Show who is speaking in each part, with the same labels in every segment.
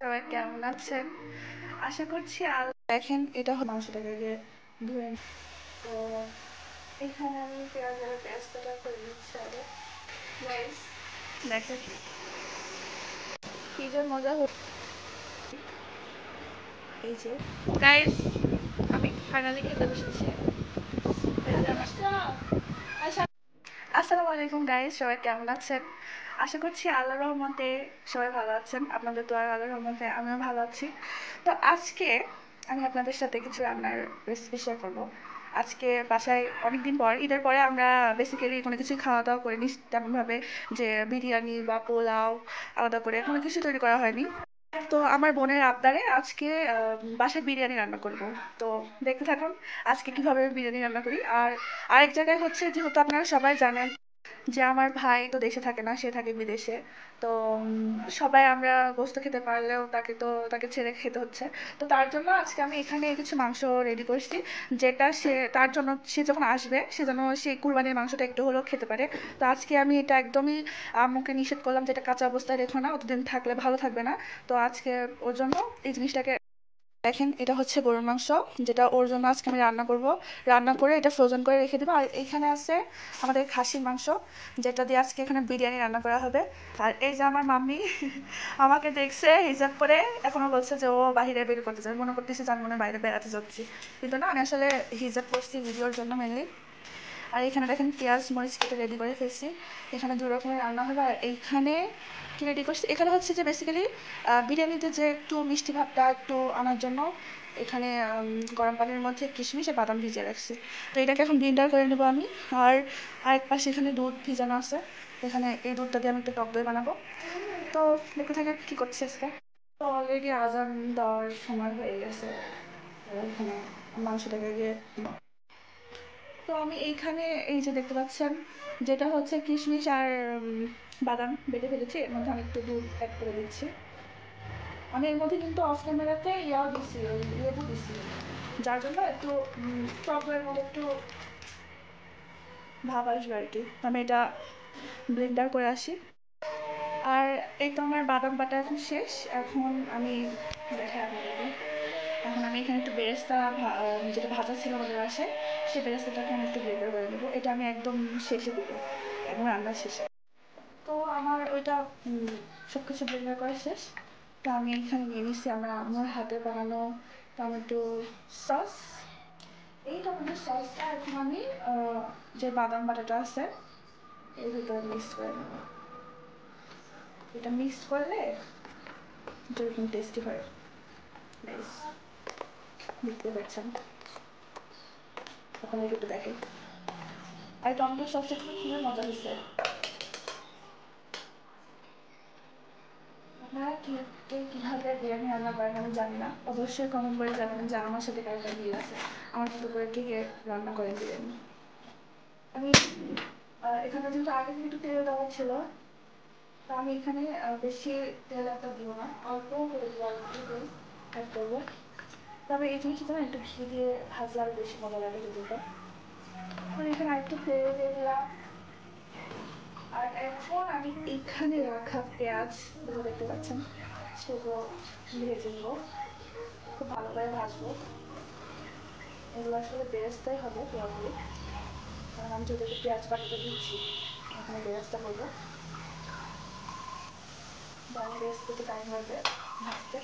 Speaker 1: সবাই কেমন আছেন? আশা করছি দেখেন এটা মাংসটাকে আগে ধুয়ে তো এখানে আমি পেঁয়াজের পেস্টটা করে দিচ্ছি আগে। গাইস দেখেন কি যে মজা হচ্ছে। এই যে গাইস আমি ফাইনালি খেতে বসেছি। আসসালামু আলাইকুম গাইস, সবাই কেমন আছেন? আশা করছি আল্লাহর রহমতে সবাই ভালো আছেন। আপনাদের দোয়ার আল্লাহর রহমতে আমিও ভালো আছি। তো আজকে আমি আপনাদের সাথে কিছু রান্নার রেসিপি শেয়ার করবো। আজকে বাসায় অনেকদিন পর ঈদের পরে আমরা বেসিক্যালি কোনো কিছু খাওয়া দাওয়া করিনি তেমনভাবে, যে বিরিয়ানি বা পোলাও আলাদা করে কোনো কিছু তৈরি করা হয়নি। তো আমার বোনের আবদারে আজকে বাসায় বিরিয়ানি রান্না করব। তো দেখতে থাকুন আজকে কিভাবে বিরিয়ানি রান্না করি। আর আরেক জায়গায় হচ্ছে, যেহেতু আপনারা সবাই জানেন যে আমার ভাই তো দেশে থাকে না, সে থাকে বিদেশে। তো সবাই আমরা গোস্ত খেতে পারলেও তাকে ছেড়ে খেতে হচ্ছে। তো তার জন্য আজকে আমি এখানে কিছু মাংস রেডি করছি, যেটা তার জন্য সে যখন আসবে সে যেন সেই কুরবানির মাংসটা একটু হলেও খেতে পারে। তো আজকে আমি এটা একদমই আম্মুকে নিষেধ করলাম, যেটা কাঁচা অবস্থায় রেখো না, অতদিন থাকলে ভালো থাকবে না। তো আজকে ওর জন্য এই জিনিসটাকে দেখেন, এটা হচ্ছে গরুর মাংস, যেটা ওর জন্য আজকে আমি রান্না করব। রান্না করে এটা ফ্রোজেন করে রেখে দেবো। আর এখানে আছে আমাদের খাসির মাংস, যেটা দিয়ে আজকে এখানে বিরিয়ানি রান্না করা হবে। আর এই যে আমার মাম্মি আমাকে দেখছে হিজাব করে, এখনো বলছে যে ও বাইরে বের করতে যাবে, মনে করতেছে যে আমি মনে হয় বাইরে বেড়াতে যাচ্ছি, কিন্তু না, আমি আসলে হিজাব করছি ভিডিওর জন্য মেনলি। আর এখানে দেখেন পেঁয়াজ মরিচ কেটে রেডি করে ফেলছি। এখানে দু রকমের রান্না হবে। আর এইখানে কি রেডি করছি, এখানে হচ্ছে যে বেসিক্যালি বিরিয়ানিতে যে একটু মিষ্টি ভাবটা একটু আনার জন্য এখানে গরম পানির মধ্যে কিশমিশ আর বাদাম ভিজিয়ে রাখছি। তো এটাকে এখন ব্লেন্ডার করে নেবো আমি। আর আরেক পাশে এখানে দুধ ভিজানো আছে, এখানে এই দুধটা দিয়ে আমি একটু টক দই বানাবো। তো দেখতে থাকে কী করছি আজকে। তো অলরেডি আজান দেওয়ার সময় হয়ে গেছে। এখানে মাংসটাকে গিয়ে, তো আমি এইখানে এই যে দেখতে পাচ্ছেন, যেটা হচ্ছে কিশমিশ আর বাদাম বেটে ফেলেছি, এর মধ্যে আমি একটু দুধ অ্যাড করে দিচ্ছি। আমি এর মধ্যে কিন্তু অফ ক্যামেরাতে ইয়াও দিচ্ছি, ওই লেবু দিচ্ছি, যার জন্য একটু টকের মধ্যে একটু ভাব আসবে আর কি। আমি এটা ব্লেন্ডার করে আসি। আর এই তো আমার বাদাম বাটা এখন শেষ। এখন আমি দেখে আপনাদেরকে, এখন আমি এখানে একটু বেরেস্তা যেটা ভাজা ছিল আমাদের বাসায়, সেই বেরেস্তাটাকে আমি একটু ব্লেন্ডার করে নেবো। এটা আমি একদম শেষে দেবো, একদম রান্নার শেষে। তো আমার ওইটা সব কিছু ব্লেন্ডার করা শেষ। তো আমি এখানে নিয়ে নিচ্ছি আমার হাতে বানানো টমেটো সস। এই টমেটো সসটা এখন আমি যে বাদাম বাটাটা আছে এর ভিতরে মিক্স করে নেবো। এটা মিক্স করলে যেরকম টেস্টি হয়, দেখতে পাচ্ছেন আপনাদের একটু দেখেন। আর টমেটো সসটা কিন্তু খুবই মজা হয়েছে। আপনারা কীভাবে বিরিয়ানি রান্না করেন আমি জানি না, অবশ্যই কমেন্ট করে জানাবেন যে আমার সাথে কারোটা মিল আছে, আমার মতো করে কে কে রান্না করেন বিরিয়ানি। আমি এখানে যেহেতু আগে থেকে একটু তেল দেওয়া ছিল, তো আমি এখানে বেশি তেল একটা দিব না, অল্প করে দিব, অল্প তেল অ্যাড করবো। তবে এই জিনিসটা না একটু ঘি দিয়ে ভাজলে আরও বেশি মজা লাগে ভিডিওটা। আমি এখানে আরেকটু তেল দিয়ে দিলাম। আর এখন আমি এখানে রাখা পেঁয়াজ যেগুলো দেখতে পাচ্ছেন সেগুলো ভেজে নেব, খুব ভালো করে ভাজবো। এগুলো আসলে বেরেস্তাই হবে পুরোপুরি, কারণ আমি যেহেতু পেঁয়াজ বাটাটা দিচ্ছি এখানে বেরেস্তা করবো। জানি বেরেস্তা একটু টাইম লাগবে ভাজতে।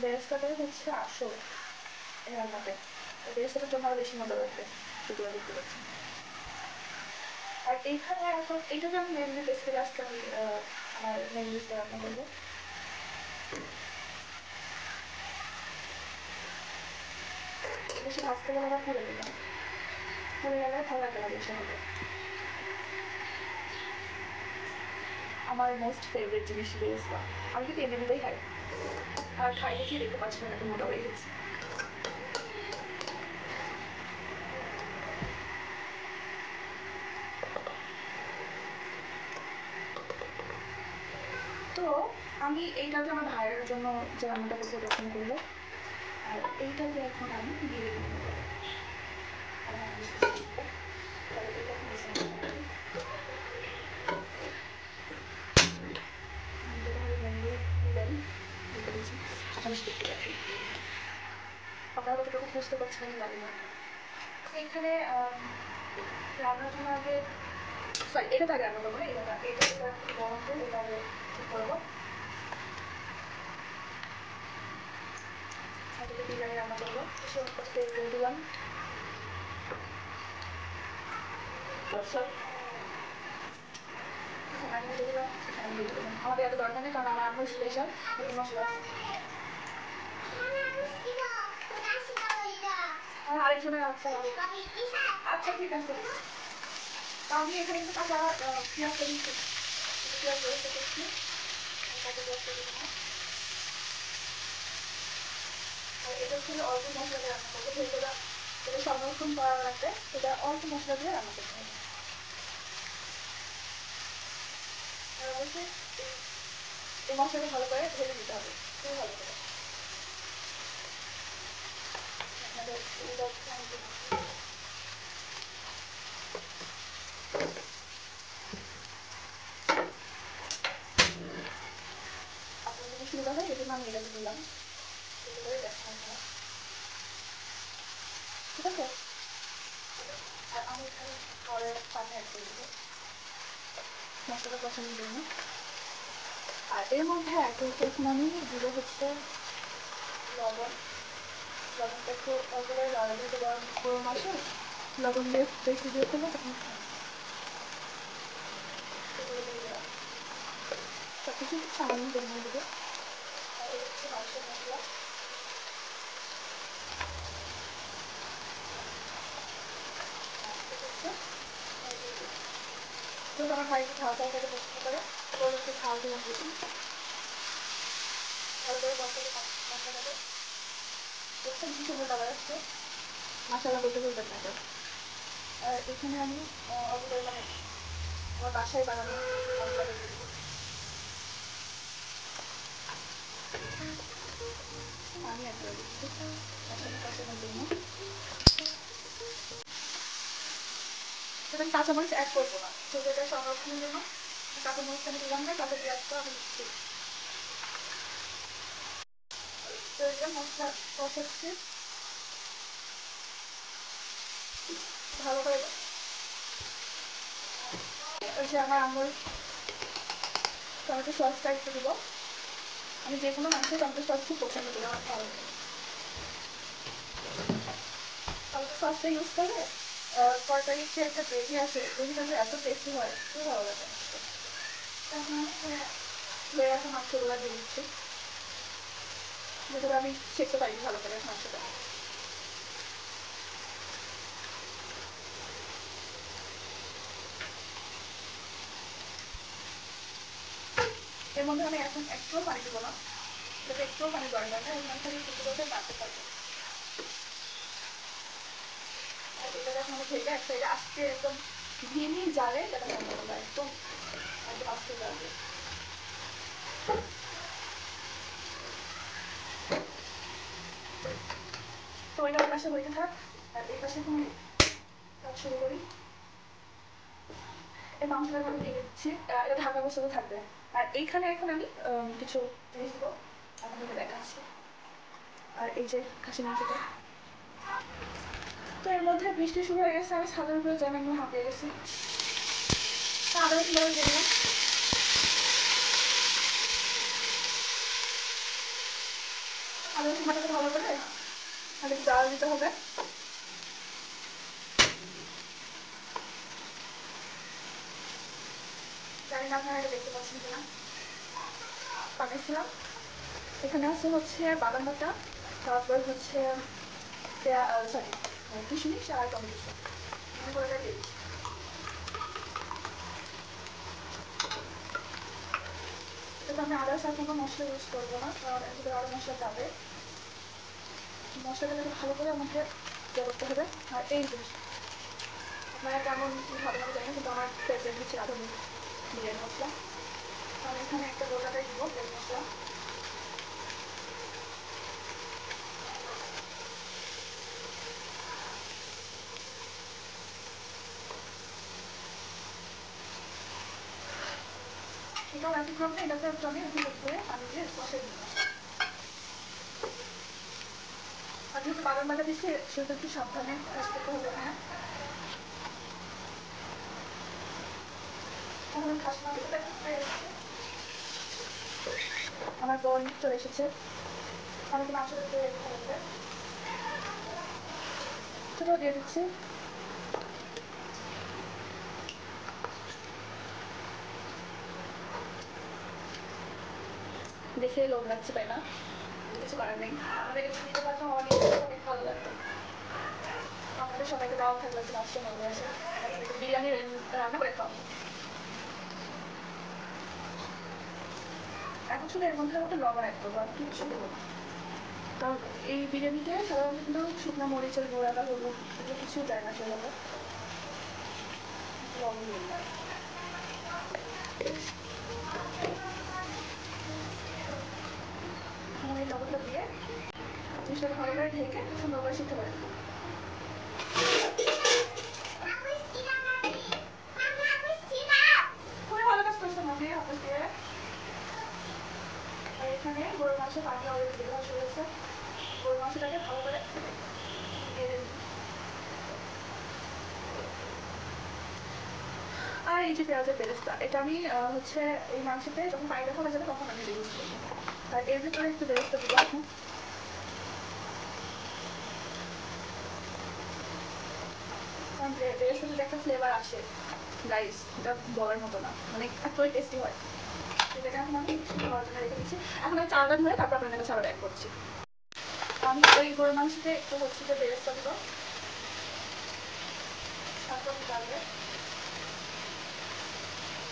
Speaker 1: বেরেস্তাটাই হচ্ছে আসল এই রান্নাতে, বেরেস্তাটার জন্য আরও বেশি মজা লাগবে যেগুলো দেখতে পাচ্ছি। আর এইখানে এখন এইটাকে আমি মেনলি বেসিক্যালি আজকে আমি আমার মেন ডিশটা রান্না করবো। বেশি ভাজতে গেলে আবার পুড়ে দেবে, পুড়ে গেলে ভালো লাগে না বেশি হবে। আমার মোস্ট ফেভারিট জিনিস বেরেস্তা, আমি কিন্তু এমনিতেই খাই, আর খাই দেখি দেখতে পাচ্ছি না, এখন মোটা হয়ে গেছে। তো আমি এইটাকে আমার ভাইয়ের জন্য যে রান্নাটা করবো তখন করবো। আর এইটাকে এখন আমি দিয়ে দেবো। বুঝতে পারছি না জানি না। এখানে রান্নার জন্য আগে সরি এটাতে আগে রান্না করবো না, এটা গরম করে এটা আগে ঠিক করবো। আগে বিরিয়ানি রান্না করবো, সব তেল দিয়ে দিলাম। আমাদের এত দরকার নেই, কারণ আমার আম্মুর স্পেশাল মশলা। আরেকজনের আচ্ছা আচ্ছা ঠিক আছে। আমি এখানে একটু কাঁচা পেঁয়াজ দিচ্ছি, পেঁয়াজ বেরেস্তা করছি, কাঁচা পেঁয়াজ দিয়ে দেবো। আর এটা হচ্ছে অল্প মশলা দিয়ে রান্না করবো, যেহেতু এটা সংরক্ষণ করা লাগবে, সেটা অল্প মশলা দিয়ে রান্না করতে হবে। আর অবশ্যই এই মশলাটা ভালো করে ভেজে দিতে হবে, খুবই ভালো করে। আপনাদের যদি সুবিধা হয় এজন্য আমি এটাকে দিলাম, এতে করে দেখেন আপনারা, ঠিক আছে। আর আমি এখানে পরে পানি অ্যাড করে দেবো মশলাটা কষানোর জন্য। আর এর মধ্যে অ্যাড করছি এখন আমি দিলে হচ্ছে লবণ। লবণটা একটু অল্প করে যেহেতু গরম আসে, লবণ দিয়ে বেশি দিয়ে ফেলে তখন সব কিছু সামান্য পরিমাণে দেবো। আর এটা হচ্ছে মাংসের মশলা, যেহেতু আমার ভাই একটু ঝাল ঝাল খেতে পছন্দ করে, ওর একটু ঝাল দিলাম বেশি। ভালো করে মশলাটাকে দেখছেন কি সুন্দর কালার আসছে, মশলা বলতে বলবেন না। আর এখানে আমি অল্প পরিমাণে আমার বাসায় বানানো মশলা দিয়ে দেবো, পানি অ্যাড করে দিচ্ছি মশলাটা কষানোর জন্য। আমি কাঁচামরিচ অ্যাড করবো না, যেহেতু এটা সংরক্ষণের জন্য কাঁচামরিচ আমি দিলাম না, কাঁচা পেঁয়াজটা আমি দিচ্ছি। তো এটা মশলা কষাচ্ছি ভালো করে। ওই যে আমার আঙুল টমেটো সসটা একটু দেবো, আমি যে কোনো মাংসে টমেটো সস খুব পছন্দ করি, আমার ভালো লাগে। টমেটো সসটা ইউজ করলে তরকারির যে একটা গ্রেভি আছে, গ্রেভিটা যে এত টেস্টি হয়, খুবই ভালো লাগে। এখন ধুয়ে রাখা মাংসগুলো দিয়ে দিচ্ছি, যেহেতু আমি শেখতে পারি ভালো করে মাংসটা। এর মধ্যে আমি এখন একটুও পানি দেবো না, যাতে একটুও পানি দরকার নেই, ওখান থেকে কিছু করতে পারতে পারবো। আর এটা যখন আমি ঢেকে এক সাইডে আস্তে একদম ধিমি জালে এটা রান্না করবো, একদম একদম আস্তে জালে। তো ওইটা ওই পাশে হইতে থাক, আর এই পাশে এখন কাজ শুরু করি। এই মাংসটা আমি ঢেকে দিচ্ছি, এটা ঢাকা বসাতে থাকবে। আর এইখানে এখন আমি কিছু জিনিস দেবো, আপনাদেরকে দেখাচ্ছি। আর এই যে খাসি মাংসটা, তো এর মধ্যে বৃষ্টি শুরু হয়ে গেছে, আমি ছাদের উপরে যেন একদম হাঁপিয়ে গেছি। আদা রসুন বাটা দিয়ে দিলাম, আদা রসুন বাটাটা ভালো করে আগে জাল দিতে হবে। জানি না আপনারা এটা দেখতে পাচ্ছেন কিনা, পাকাইছিলাম। এখানে আছে হচ্ছে বাদাম বাটা, তারপর হচ্ছে সরি কিশমিশ আর টমেটো সস, আমি পুরোটা দিয়ে দিচ্ছি। কিন্তু আমি আদার্স আর কোনো মশলা ইউজ করবো না, কারণ এর ভিতরে আরও মশলা যাবে। মশলাটাকে ভালো করে আমাকে ইয়ে করতে হবে। আর এই যে আপনারা কেমন কী খাবেন আমি জানি না, কিন্তু আমার ফেভারিট হচ্ছে রাঁধুনি বিরিয়ানি মশলা। আমি এখানে একটা গোটাটাই দিব বিরিয়ানি মশলা। এটাও একই ক্রমে এটাতে একটু আমি এখন করে পানি দিয়ে কষে দিলাম। আর যেহেতু বাদাম বাটা দিচ্ছি সেটা একটু সাবধানে কাজ করতে হবে। হ্যাঁ, এখন খাসি মাংসটা একটু ফ্রাই হচ্ছে। আমার বোন চলে এসেছে, আমাকে মাংসটা একটু রেডি করতে সেটাও দিয়ে দিচ্ছি। দেখে লোভ লাগছে, তাই না? কিছু করার নেই, আমাদের কাছে দিতে পারতাম অনেক অনেক ভালো লাগতো। আমাদের সবাইকে দেওয়া থাকলে একটু লাস্টে ভালো আছে, বিরিয়ানি রান্না করে খাওয়া। এখন শুধু এর মধ্যে মতো লবণ অ্যাড করবো, আর কিছু দেবো না। কারণ এই বিরিয়ানিতে সাধারণত কিন্তু শুকনো মরিচের গুঁড়া বা হলুদ এগুলো কিছুই দেয় না, সেভাবে লবণ দিয়ে দেয়। এই লবণটা দিয়ে জিনিসটাকে ভালো করে ঢেকে সুন্দর করে সিদ্ধ করে দেবো। খুবই ভালো কাজ করছে মনে হাতে দিয়ে। আর এখানে গরুর মাংসের পানি অলরেডি দেওয়া শুরু হয়েছে, গরুর মাংসটাকে ভালো করে ভেজে দিই। আর এই যে পেঁয়াজের বেরেস্তা, এটা আমি হচ্ছে এই মাংসতে যখন পানিটা কমে যাবে তখন আমি ইউজ করবো। আর এর ভিতরে একটু বেরেস্তা দিব এখন। কারণ বেরেস্তা যদি একটা ফ্লেভার আসে গাইস, এটা বলার মতো না, মানে এতই টেস্টি হয়। এটাকে এখন আমি খাওয়ার জন্য রেখে দিচ্ছি। এখন আমি চালটা ধুয়ে তারপর আপনাদের কাছে আবার অ্যাড করছি। আমি এই গরুর মাংসতে একটু হচ্ছে যে বেরেস্তা দিব, তারপর ডালবে।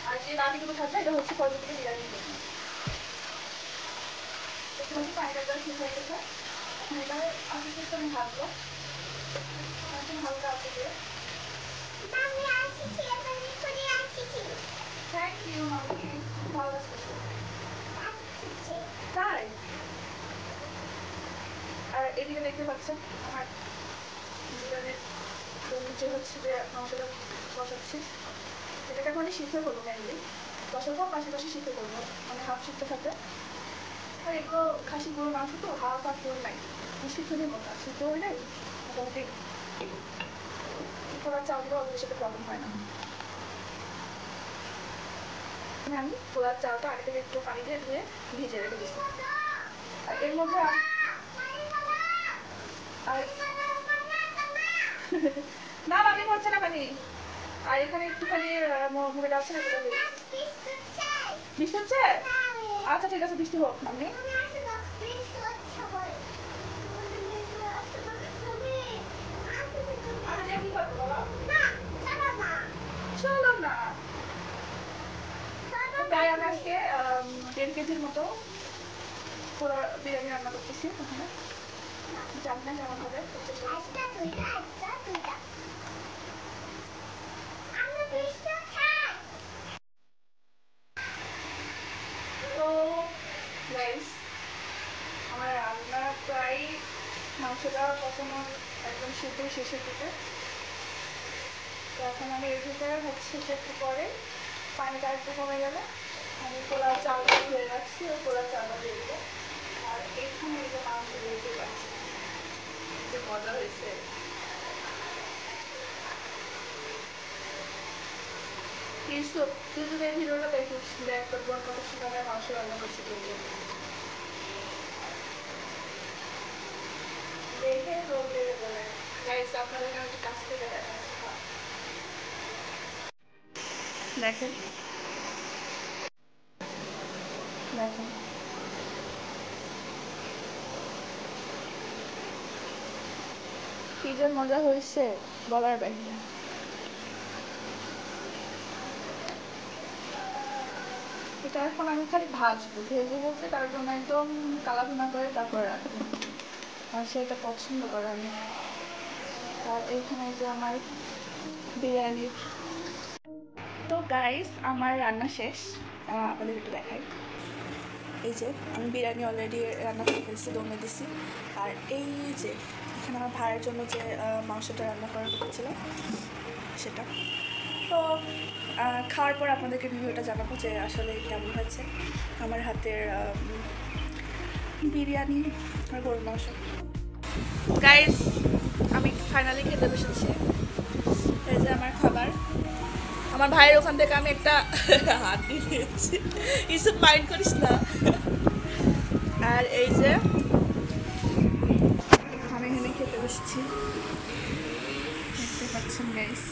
Speaker 1: আর যে বাকিটুকু থাকবে এটা হচ্ছে পরবর্তীতে বিরিয়ানির জন্য। দেখতে পাচ্ছি পানিটা একবার ঠিক হয়ে গেছে। এখন এটাকে আস্তে আস্তে আমি ভাজবো, একদম হালকা আছে দিয়ে। থ্যাংক ইউ মামি, ভালো কাজ করছো। তাই আর এদিকে দেখতে পাচ্ছেন আমার বিরিয়ানির নিচে হচ্ছে যে মাংসটা বসাচ্ছি। এটাকে এখন আমি সিদ্ধ করবো, মেনলি বসাবো, পাশাপাশি সিদ্ধ করবো, মানে হাফ সিদ্ধ থাকবে। আর এগুলো খাসি গরুর মাংস তো হাফ আর ফুল নাই, সিদ্ধ নেই মোটা, সিদ্ধ হইলে মোটামুটি পোলার চাল দিলেও অত বেশি প্রবলেম হয় না। আমি পোলার চালটা আগে থেকে একটু পানি দিয়ে ধুয়ে ভিজে রেখে দিচ্ছি। আর এর মধ্যে আর না পানি পড়ছে না পানি। আর এখানে একটুখানি মুড়ি ডাল আছে না, বৃষ্টি হচ্ছে। আচ্ছা ঠিক আছে, বৃষ্টি হোক। আপনি চলো না, তাই আমি আজকে 1.5 কেজির মতো পুরো বিরিয়ানি রান্না করতেছি। ওখানে জানি না কেমন হবে, তো গাইস আমার রান্না প্রায় মাংসটা কখনোর একদম সিদ্ধ শেষের দিকে। তো এখন আমি এর ভিতরে হচ্ছে যে একটু পরে পানিটা একটু কমে গেলে আমি পোলার চালটা ধুয়ে রাখছি, ওই পোলার চালটা দিয়ে দেবো। আর এখানে এই যে মাংস দেখতে পাচ্ছি যে মজা হয়েছে। প্লিজ তো তুই যদি এই ভিডিওটা দেখিস, দেখ তোর বোন কত সুন্দর মাংস রান্না করছে, দেখে লোক লেগে যাবে। গাইস আপনাদেরকে আমি একটু কাছ থেকে দেখাচ্ছি, দেখেন দেখেন কি যে মজা হয়েছে বলার বাইরে। এটা এখন আমি খালি ভাজবো, ভেজে ভেজে তার জন্য একদম কালা ভুনা করে তারপরে রাখবো, আর সেটা পছন্দ করে আমি। আর এইখানে যে আমার বিরিয়ানি। তো গাইস আমার রান্না শেষ, আপনাদের একটু দেখাই। এই যে আমি বিরিয়ানি অলরেডি রান্না করে ফেলছি, দমে দিছি। আর এই যে এখানে আমার ভাইয়ের জন্য যে মাংসটা রান্না করার কথা ছিল সেটা। তো খাওয়ার পর আপনাদেরকে ভিডিওটা জানাবো যে আসলে কেমন হয়েছে আমার হাতের বিরিয়ানি আর গরুর মাংস। গাইস আমি ফাইনালি খেতে বসেছি। এই যে আমার খাবার। আমার ভাইয়ের ওখান থেকে আমি একটা হাত দিয়ে নিয়েছি, ইসব মাইন্ড করিস না। আর এই যে আমি এখানে খেতে বসেছি, দেখতে পাচ্ছেন গাইস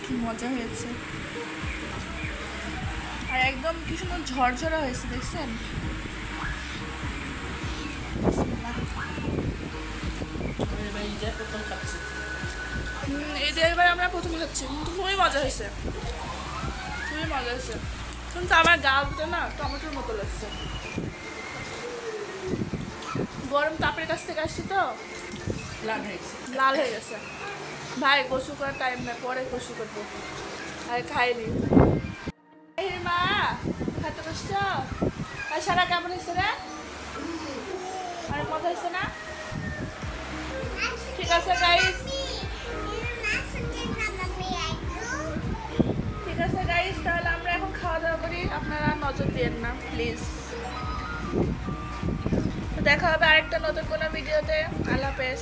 Speaker 1: কি মজা হয়েছে। আর একদম কি সুন্দর ঝরঝরা হয়েছে, দেখছেন? এই যে এবার আমরা প্রথম খাচ্ছি, কিন্তু খুবই মজা হয়েছে, খুবই মজা হয়েছে। কিন্তু আমার গালটা না টমেটোর মতো লাগছে, গরম তাপের কাছ থেকে আসছি তো লাল হয়ে গেছে। ভাই গোসল করার টাইম না, পরে গোসল করবো। আর খাইনি মা, খাইতে বসছ? আর সারা কেমন হয়েছে রে? আর মজা হয়েছে না? ঠিক আছে গাইস, ঠিক আছে গাইস, তাহলে আমরা এখন খাওয়া দাওয়া করি, আপনারা নজর দিয়েন না প্লিজ। দেখা হবে আরেকটা নতুন কোনো ভিডিওতে। আল্লাহ হাফেজ।